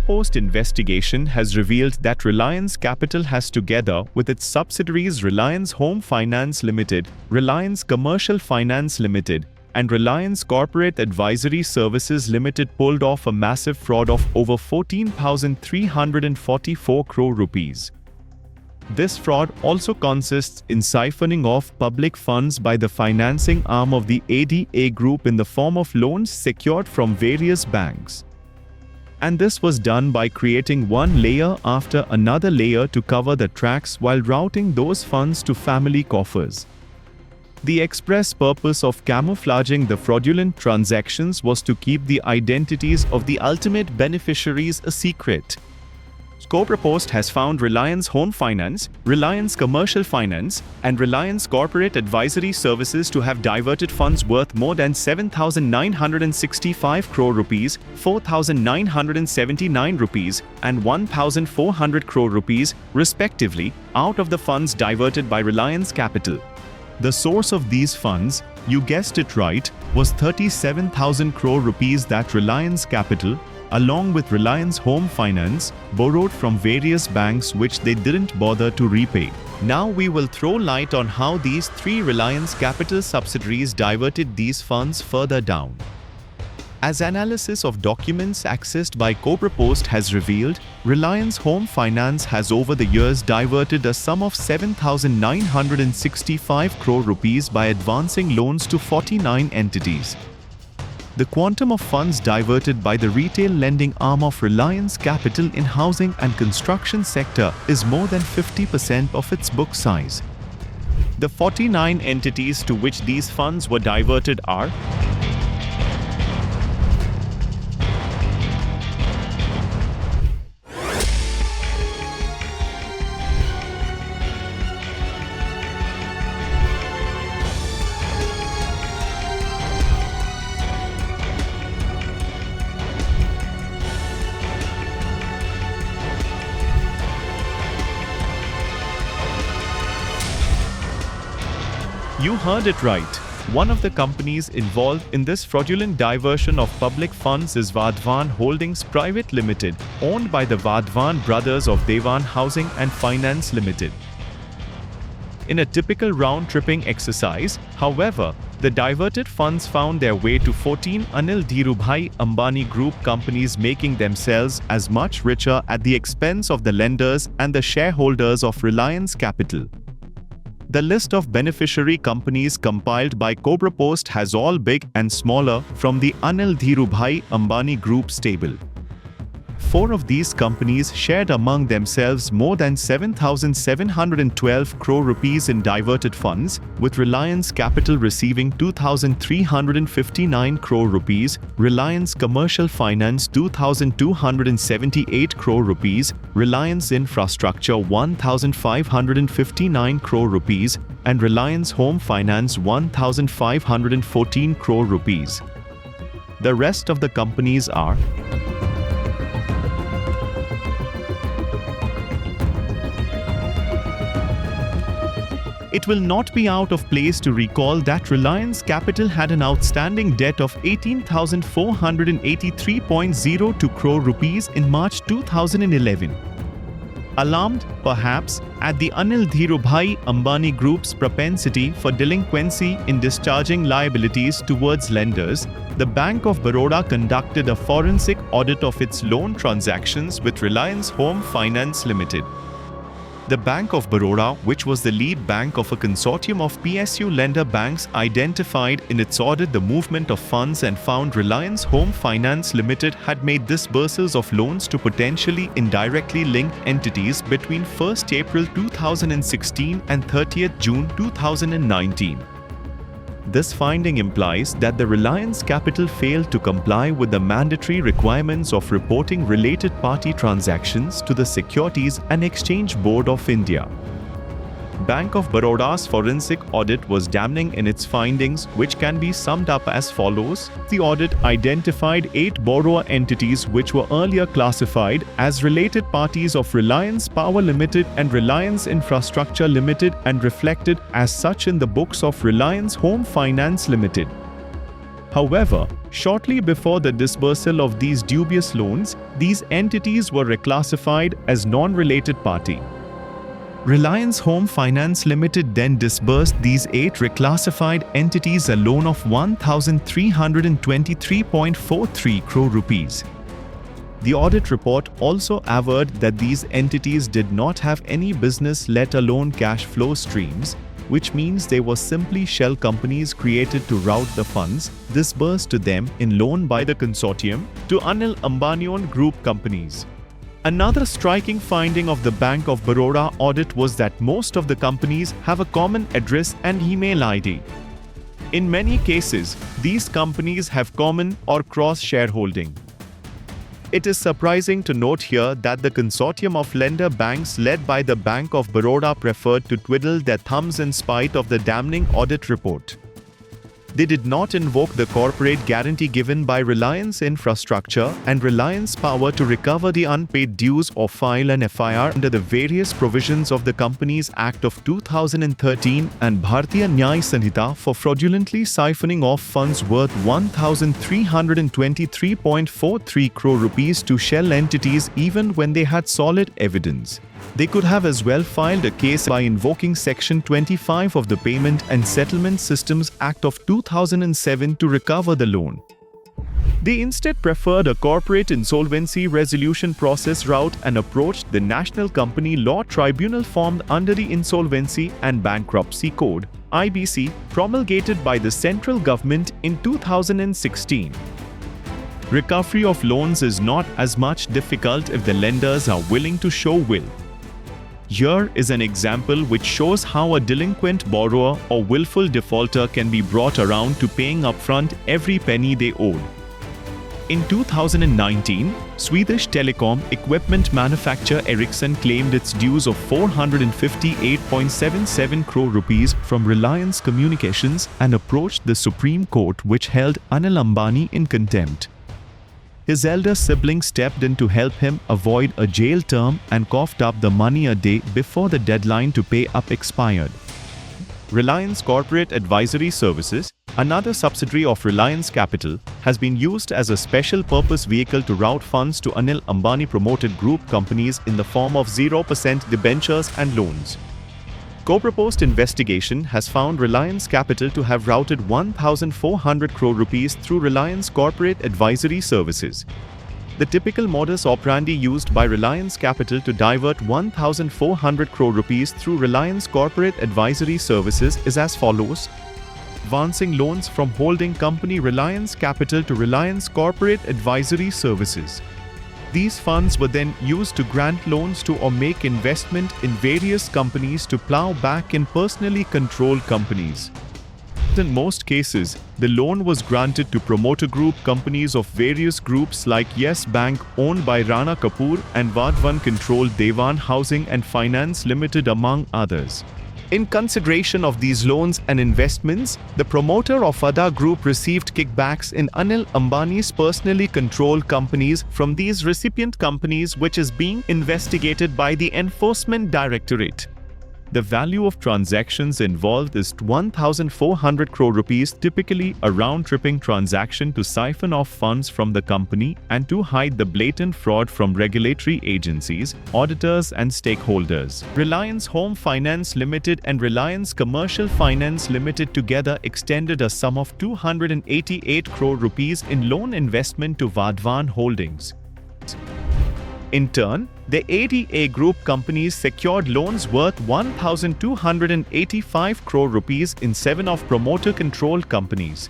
Cobrapost investigation has revealed that Reliance Capital has, together with its subsidiaries Reliance Home Finance Limited, Reliance Commercial Finance Limited, and Reliance Corporate Advisory Services Limited, pulled off a massive fraud of over 14,344 crore rupees. This fraud also consists in siphoning off public funds by the financing arm of the ADA Group in the form of loans secured from various banks. And this was done by creating one layer after another layer to cover the tracks while routing those funds to family coffers. The express purpose of camouflaging the fraudulent transactions was to keep the identities of the ultimate beneficiaries a secret. Cobrapost has found Reliance Home Finance, Reliance Commercial Finance, and Reliance Corporate Advisory Services to have diverted funds worth more than 7,965 crore rupees, 4,979 rupees, and 1,400 crore rupees, respectively, out of the funds diverted by Reliance Capital. The source of these funds, you guessed it right, was 37,000 crore rupees that Reliance Capital, along with Reliance Home Finance, borrowed from various banks which they didn't bother to repay. Now we will throw light on how these three Reliance Capital subsidiaries diverted these funds further down. As analysis of documents accessed by Cobrapost has revealed, Reliance Home Finance has over the years diverted a sum of 7,965 crore rupees by advancing loans to 49 entities. The quantum of funds diverted by the retail lending arm of Reliance Capital in housing and construction sector is more than 50% of its book size. The 49 entities to which these funds were diverted are: You heard it right. One of the companies involved in this fraudulent diversion of public funds is Vadhavan Holdings Private Limited, owned by the Vadhavan brothers of Devan Housing and Finance Limited. In a typical round-tripping exercise, however, the diverted funds found their way to 14 Dhirubhai Ambani Group companies, making themselves as much richer at the expense of the lenders and the shareholders of Reliance Capital. The list of beneficiary companies compiled by Cobrapost has all big and smaller from the Dhirubhai Ambani Group stable. 4 of these companies shared among themselves more than 7,712 crore rupees in diverted funds, with Reliance Capital receiving 2,359 crore rupees, Reliance Commercial Finance 2,278 crore rupees, Reliance Infrastructure 1,559 crore rupees, and Reliance Home Finance 1,514 crore rupees. The rest of the companies are: It will not be out of place to recall that Reliance Capital had an outstanding debt of 18,483.02 crore rupees in March 2011. Alarmed, perhaps, at the Dhirubhai Ambani Group's propensity for delinquency in discharging liabilities towards lenders, the Bank of Baroda conducted a forensic audit of its loan transactions with Reliance Home Finance Limited. The Bank of Baroda, which was the lead bank of a consortium of PSU lender banks, identified in its audit the movement of funds and found Reliance Home Finance Limited had made disbursals of loans to potentially indirectly linked entities between 1st April 2016 and 30th June 2019. This finding implies that the Reliance Capital failed to comply with the mandatory requirements of reporting related party transactions to the Securities and Exchange Board of India. Bank of Baroda's forensic audit was damning in its findings, which can be summed up as follows. The audit identified 8 borrower entities which were earlier classified as related parties of Reliance Power Limited and Reliance Infrastructure Limited and reflected as such in the books of Reliance Home Finance Limited. However, Shortly before the disbursal of these dubious loans, these entities were reclassified as non-related party. Reliance Home Finance Limited then disbursed these 8 reclassified entities a loan of 1,323.43 crore rupees. The audit report also averred that these entities did not have any business, let alone cash flow streams, which means they were simply shell companies created to route the funds disbursed to them in loan by the consortium to Anil Ambani-owned group companies. Another striking finding of the Bank of Baroda audit was that most of the companies have a common address and email ID. In many cases, these companies have common or cross-shareholding. It is surprising to note here that the consortium of lender banks led by the Bank of Baroda preferred to twiddle their thumbs in spite of the damning audit report. They did not invoke the corporate guarantee given by Reliance Infrastructure and Reliance Power to recover the unpaid dues or file an FIR under the various provisions of the Companies Act of 2013 and Bharatiya Nyaya Sanhita for fraudulently siphoning off funds worth 1,323.43 crore rupees to shell entities even when they had solid evidence. They could have as well filed a case by invoking Section 25 of the Payment and Settlement Systems Act of 2007 to recover the loan. They instead preferred a corporate insolvency resolution process route and approached the National Company Law Tribunal formed under the Insolvency and Bankruptcy Code (IBC) promulgated by the central government in 2016. Recovery of loans is not as much difficult if the lenders are willing to show will. Here is an example which shows how a delinquent borrower or willful defaulter can be brought around to paying upfront every penny they owed. In 2019, Swedish telecom equipment manufacturer Ericsson claimed its dues of 458.77 crore rupees from Reliance Communications and approached the Supreme Court, which held Anil Ambani in contempt. His elder sibling stepped in to help him avoid a jail term and coughed up the money a day before the deadline to pay up expired. Reliance Corporate Advisory Services, another subsidiary of Reliance Capital, has been used as a special purpose vehicle to route funds to Anil Ambani promoted group companies in the form of 0% debentures and loans. Cobrapost investigation has found Reliance Capital to have routed 1,400 crore rupees through Reliance Corporate Advisory Services. The typical modus operandi used by Reliance Capital to divert 1,400 crore rupees through Reliance Corporate Advisory Services is as follows: advancing loans from holding company Reliance Capital to Reliance Corporate Advisory Services. These funds were then used to grant loans to or make investment in various companies to plow back in personally controlled companies. In most cases, the loan was granted to promoter group companies of various groups like Yes Bank, owned by Rana Kapoor, and Vadhavan controlled Dewan Housing and Finance Limited, among others. In consideration of these loans and investments, the promoter of Ada Group received kickbacks in Anil Ambani's personally controlled companies from these recipient companies, which is being investigated by the Enforcement Directorate. The value of transactions involved is 1,400 crore rupees, typically a round-tripping transaction to siphon off funds from the company and to hide the blatant fraud from regulatory agencies, auditors and stakeholders. Reliance Home Finance Limited and Reliance Commercial Finance Limited together extended a sum of 288 crore rupees in loan investment to Vadhavan Holdings. In turn, the ADA Group companies secured loans worth 1,285 crore rupees in 7 of promoter-controlled companies.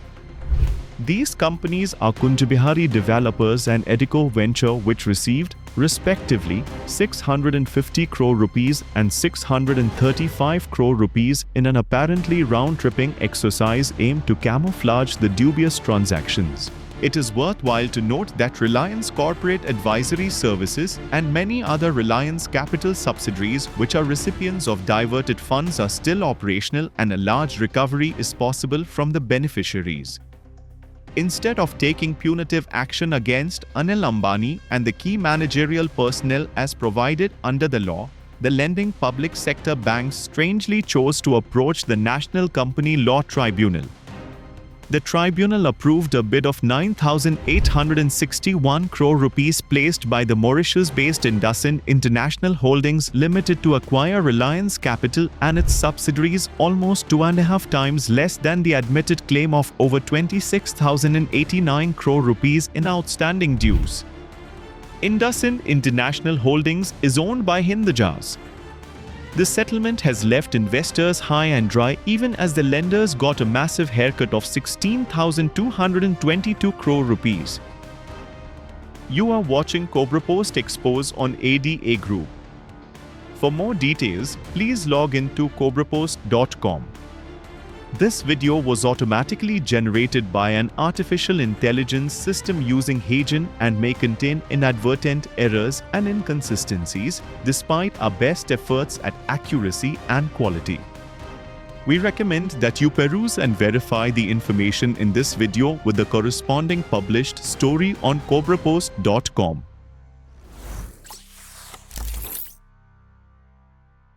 These companies are Kunjbihari Developers and Edico Venture, which received, respectively, 650 crore rupees and 635 crore rupees in an apparently round-tripping exercise aimed to camouflage the dubious transactions. It is worthwhile to note that Reliance Corporate Advisory Services and many other Reliance Capital subsidiaries which are recipients of diverted funds are still operational and a large recovery is possible from the beneficiaries. Instead of taking punitive action against Anil Ambani and the key managerial personnel as provided under the law, the lending public sector banks strangely chose to approach the National Company Law Tribunal. The tribunal approved a bid of 9,861 crore rupees placed by the Mauritius-based Indusin International Holdings Limited to acquire Reliance Capital and its subsidiaries, almost 2.5 times less than the admitted claim of over 26,089 crore rupees in outstanding dues. Indusin International Holdings is owned by Hindujas. The settlement has left investors high and dry, even as the lenders got a massive haircut of 16,222 crore rupees. You are watching Cobrapost Expose on ADA Group. For more details, please log in to cobrapost.com. This video was automatically generated by an artificial intelligence system using Heian and may contain inadvertent errors and inconsistencies, despite our best efforts at accuracy and quality. We recommend that you peruse and verify the information in this video with the corresponding published story on cobrapost.com.